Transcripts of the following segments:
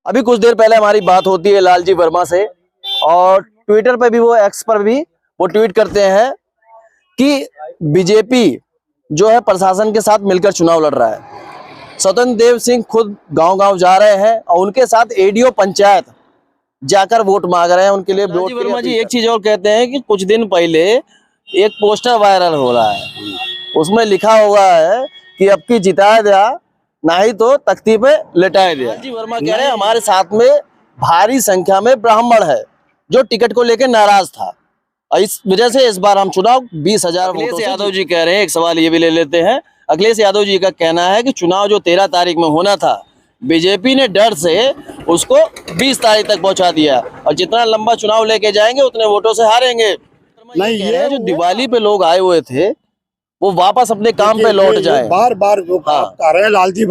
अभी कुछ देर पहले हमारी बात होती है लालजी वर्मा से और ट्विटर पे भी वो एक्स पर भी वो ट्वीट करते हैं कि बीजेपी जो है प्रशासन के साथ मिलकर चुनाव लड़ रहा है। स्वतंत्र देव सिंह खुद गांव-गांव जा रहे हैं और उनके साथ एडीओ पंचायत जाकर वोट मांग रहे हैं उनके लिए। लालजी वर्मा जी एक चीज और कहते हैं कि कुछ दिन पहले एक पोस्टर वायरल हो रहा है, उसमें लिखा हुआ है कि अब की जिताया दिया नहीं तो तख्ती पे लेटाया दिया। लालजी वर्मा कह रहे हैं हमारे साथ में भारी संख्या में ब्राह्मण है जो टिकट को लेकर नाराज था और इस वजह से इस बार हम चुनाव 20,000 वोटों से। यादव जी कह रहे हैं, एक सवाल ये भी ले लेते हैं। अखिलेश यादव जी का कहना है कि चुनाव जो 13 तारीख में होना था बीजेपी ने डर से उसको 20 तारीख तक पहुंचा दिया और जितना लंबा चुनाव लेके जाएंगे उतने वोटों से हारेंगे। नहीं, ये जो दिवाली पे लोग आए हुए थे वो वापस अपने काम पे लौट जाए। बार बार जो कह रहे हैं लालजी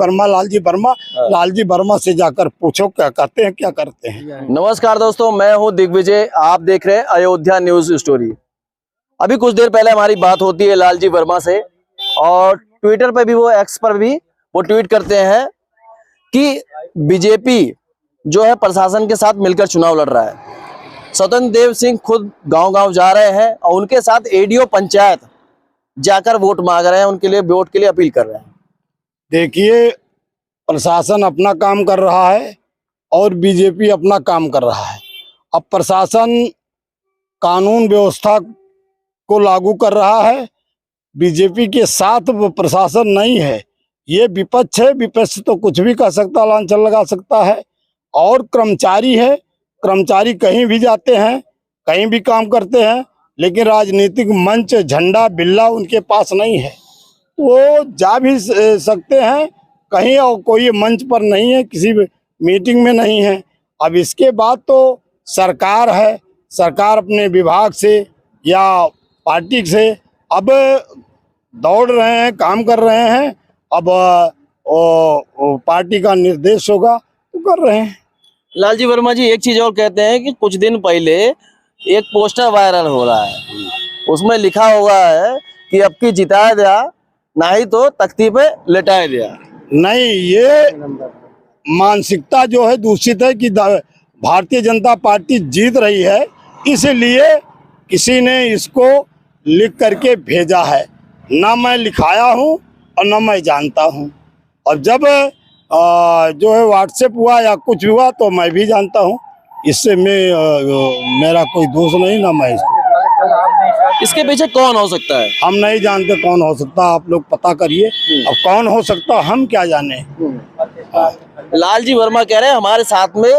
वर्मा से जाकर पूछो क्या कहते हैं, क्या करते हैं। नमस्कार दोस्तों, मैं हूं दिग्विजय, आप देख रहे हैं अयोध्या न्यूज स्टोरी। अभी कुछ देर पहले हमारी बात होती है लालजी वर्मा से और ट्विटर पे भी वो एक्स पर भी वो ट्वीट करते हैं कि बीजेपी जो है प्रशासन के साथ मिलकर चुनाव लड़ रहा है। स्वतंत्र देव सिंह खुद गांव-गांव जा रहे हैं और उनके साथ एडीओ पंचायत जाकर वोट मांग रहे हैं, उनके लिए वोट के लिए अपील कर रहे हैं। देखिए, प्रशासन अपना काम कर रहा है और बीजेपी अपना काम कर रहा है। अब प्रशासन कानून व्यवस्था को लागू कर रहा है, बीजेपी के साथ वो प्रशासन नहीं है, ये विपक्ष है। विपक्ष तो कुछ भी कर सकता, लांछन लगा सकता है। और कर्मचारी है, कर्मचारी कहीं भी जाते हैं, कहीं भी काम करते हैं, लेकिन राजनीतिक मंच, झंडा, बिल्ला उनके पास नहीं है। वो जा भी सकते हैं कहीं और कोई मंच पर नहीं है, किसी मीटिंग में नहीं है। अब इसके बाद तो सरकार है, सरकार अपने विभाग से या पार्टी से अब दौड़ रहे हैं, काम कर रहे हैं। अब पार्टी का निर्देश होगा तो कर रहे हैं। लालजी वर्मा जी एक चीज और कहते हैं कि कुछ दिन पहले एक पोस्टर वायरल हो रहा है, उसमें लिखा हुआ है कि अब की जिताया दिया नहीं तो तख्ती पे लेटाया दिया। नहीं, ये मानसिकता जो है दूषित है कि भारतीय जनता पार्टी जीत रही है, इसलिए किसी ने इसको लिख करके भेजा है। ना मैं लिखाया हूँ और ना मैं जानता हूँ। और जब जो है व्हाट्सएप हुआ या कुछ हुआ तो मैं भी जानता हूँ, इससे मेरा कोई दोष नहीं, ना मैं इसके पीछे कौन हो सकता है हम नहीं जानते। कौन हो सकता आप लोग पता करिए। अब कौन हो सकता हम क्या जाने। लालजी वर्मा कह रहे हैं हमारे साथ में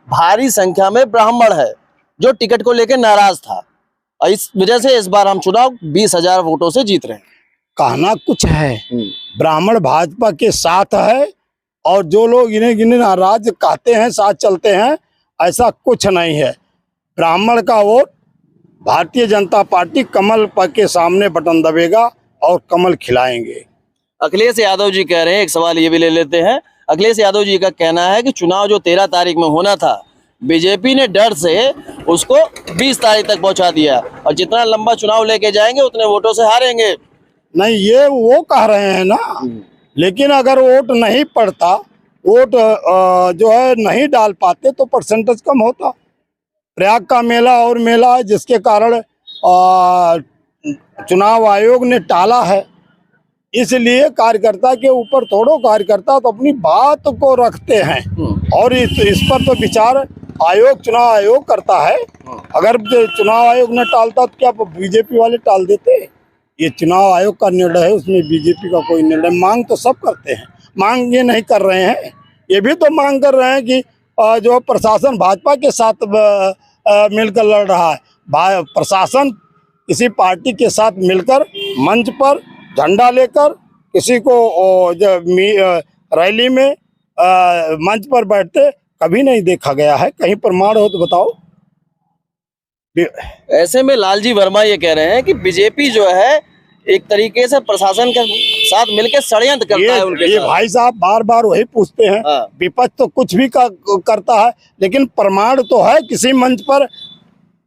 भारी संख्या में ब्राह्मण है जो टिकट को लेकर नाराज था और इस वजह से इस बार हम चुनाव 20,000 वोटों से जीत रहे हैं। कहना कुछ है, ब्राह्मण भाजपा के साथ है और जो लोग इन्हें नाराज कहते हैं साथ चलते हैं, ऐसा कुछ नहीं है। ब्राह्मण का वोट भारतीय जनता पार्टी कमल के सामने बटन दबेगा और कमल खिलाएंगे। अखिलेश यादव जी कह रहे हैं, एक सवाल ये भी ले लेते हैं। अखिलेश यादव जी का कहना है कि चुनाव जो 13 तारीख में होना था बीजेपी ने डर से उसको 20 तारीख तक पहुंचा दिया और जितना लंबा चुनाव लेके जाएंगे उतने वोटों से हारेंगे। नहीं, ये वो कह रहे हैं ना, लेकिन अगर वोट नहीं पड़ता, वोट जो है नहीं डाल पाते तो परसेंटेज कम होता। प्रयाग का मेला और मेला है जिसके कारण चुनाव आयोग ने टाला है, इसलिए कार्यकर्ता के ऊपर थोड़ो, कार्यकर्ता तो अपनी बात को रखते हैं और इस पर तो विचार आयोग, चुनाव आयोग करता है। अगर चुनाव आयोग ने टालता तो क्या बीजेपी वाले टाल देते? ये चुनाव आयोग का निर्णय है, उसमें बीजेपी का कोई निर्णय। मांग तो सब करते हैं, मांग ये नहीं कर रहे हैं, ये भी तो मांग कर रहे हैं कि जो प्रशासन भाजपा के साथ मिलकर लड़ रहा है। प्रशासन किसी पार्टी के साथ मिलकर मंच पर झंडा लेकर किसी को रैली में मंच पर बैठते कभी नहीं देखा गया है। कहीं प्रमाण हो तो बताओ। ऐसे में लालजी वर्मा ये कह रहे हैं कि बीजेपी जो है एक तरीके से प्रशासन के साथ मिलकर षड्यंत्र करता है उनके ये साथ। भाई साहब बार बार वही पूछते हैं। विपक्ष तो कुछ भी करता है, लेकिन प्रमाण तो है किसी मंच पर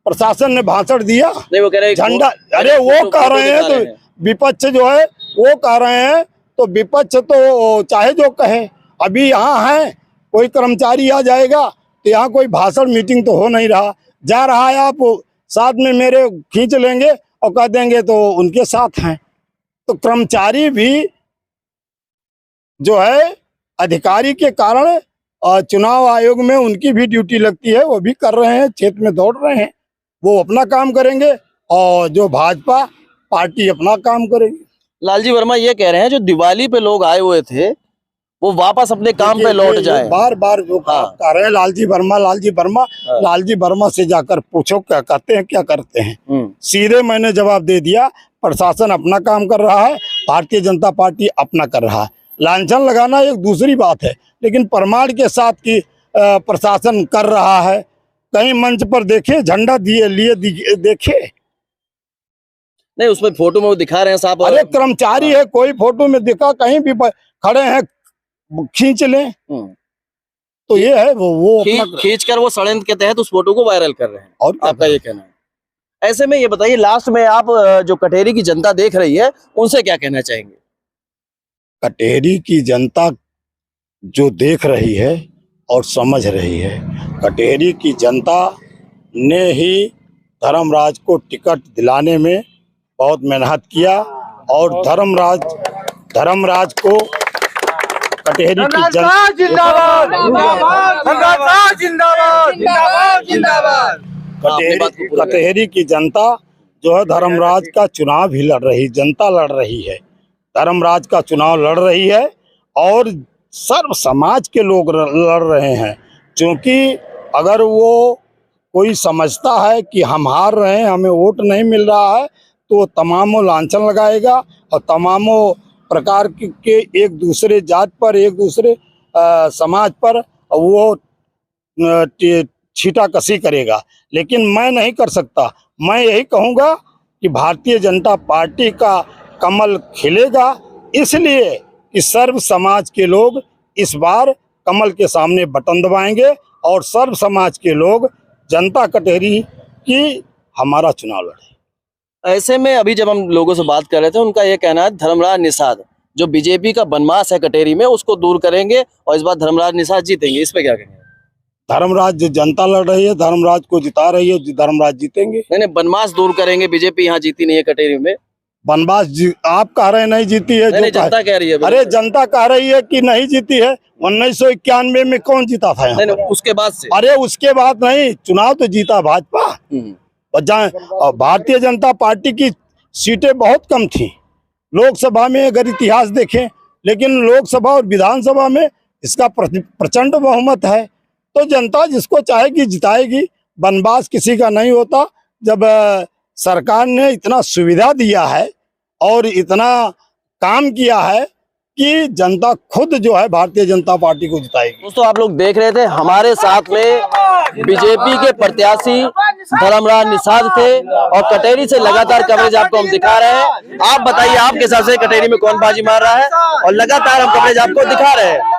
प्रशासन ने भाषण दिया। नहीं, वो कह रहे हैं झंडा, अरे वो कह रहे हैं तो विपक्ष जो है वो कह रहे हैं, तो विपक्ष तो चाहे जो कहे। अभी यहाँ है कोई कर्मचारी आ जाएगा तो यहाँ कोई भाषण मीटिंग तो हो नहीं रहा, जा रहा है आप साथ में मेरे खींच लेंगे और कह देंगे तो उनके साथ हैं। तो कर्मचारी भी जो है अधिकारी के कारण चुनाव आयोग में उनकी भी ड्यूटी लगती है, वो भी कर रहे हैं, क्षेत्र में दौड़ रहे हैं, वो अपना काम करेंगे और जो भाजपा पार्टी अपना काम करेगी। लालजी वर्मा ये कह रहे हैं जो दिवाली पे लोग आए हुए थे वो वापस अपने काम पे लौट जाए। बार बार जो कह रहे हैं लालजी वर्मा लालजी वर्मा से जाकर पूछो क्या कहते हैं, क्या करते हैं। सीधे मैंने जवाब दे दिया, प्रशासन अपना काम कर रहा है, भारतीय जनता पार्टी अपना कर रहा है। लांछन लगाना एक दूसरी बात है, लेकिन प्रमाण के साथ कि प्रशासन कर रहा है। कहीं मंच पर देखे झंडा लिए देखे नहीं, उसमें फोटो में वो दिखा रहे हैं साहब। अरे कर्मचारी है, कोई फोटो में दिखा, कहीं भी खड़े हैं खींच लें। तो ये है वो खींच कर वो षड्यंत्र के तहत उस फोटो को वायरल कर रहे हैं। और आपका ये कहना है। ऐसे में ये बताइए, लास्ट में आप जो कटेरी की जनता देख रही है उनसे क्या कहना चाहेंगे? कटेरी की जनता जो देख रही है और समझ रही है, कटेरी की जनता ने ही धर्मराज को टिकट दिलाने में बहुत मेहनत किया और धर्मराज को कटेरी की जनता कटेरी की जनता जो है धर्मराज का चुनाव भी लड़ रही, जनता लड़ रही है, धर्मराज का चुनाव लड़ रही है और सर्व समाज के लोग लड़ रहे हैं। क्योंकि अगर वो कोई समझता है कि हम हार रहे हैं, हमें वोट नहीं मिल रहा है, तो तमामों लांछन लगाएगा और तमामों प्रकार के एक दूसरे जात पर, एक दूसरे समाज पर वो छीटाकशी करेगा। लेकिन मैं नहीं कर सकता। मैं यही कहूँगा कि भारतीय जनता पार्टी का कमल खिलेगा, इसलिए कि सर्व समाज के लोग इस बार कमल के सामने बटन दबाएंगे और सर्व समाज के लोग जनता कटेरी की हमारा चुनाव लड़े। ऐसे में अभी जब हम लोगों से बात कर रहे थे, उनका ये कहना है धर्मराज निषाद जो बीजेपी का बनमास है कटेरी में, उसको दूर करेंगे और इस बार धर्मराज निषाद जीतेंगे। इस पे क्या कहेंगे? धर्मराज जो जनता लड़ रही है, धर्मराज को जिता रही है, धर्मराज जीतेंगे। नहीं, बनमास दूर करेंगे, बीजेपी यहाँ जीती नहीं है कटेरी में। बनमास आप कह रहे हैं नहीं जीती है, नहीं, जनता कह रही है। अरे जनता कह रही है कि नहीं जीती है। 1991 में कौन जीता था? नहीं, उसके बाद से। अरे उसके बाद नहीं, चुनाव तो जीता भाजपा। और भारतीय जनता पार्टी की सीटें बहुत कम थी लोकसभा में, अगर इतिहास देखें, लेकिन लोकसभा और विधानसभा में इसका प्रचंड बहुमत है। तो जनता जिसको चाहेगी जिताएगी। बनवास किसी का नहीं होता। जब सरकार ने इतना सुविधा दिया है और इतना काम किया है कि जनता खुद जो है भारतीय जनता पार्टी को जिताएगी। दोस्तों, आप लोग देख रहे थे, हमारे साथ में बीजेपी के प्रत्याशी धर्मराज निषाद थे और कटेरी से लगातार कवरेज आपको हम दिखा रहे हैं। आप बताइए, आपके हिसाब से कटेरी में कौन बाजी मार रहा है? और लगातार हम कवरेज आपको दिखा रहे हैं।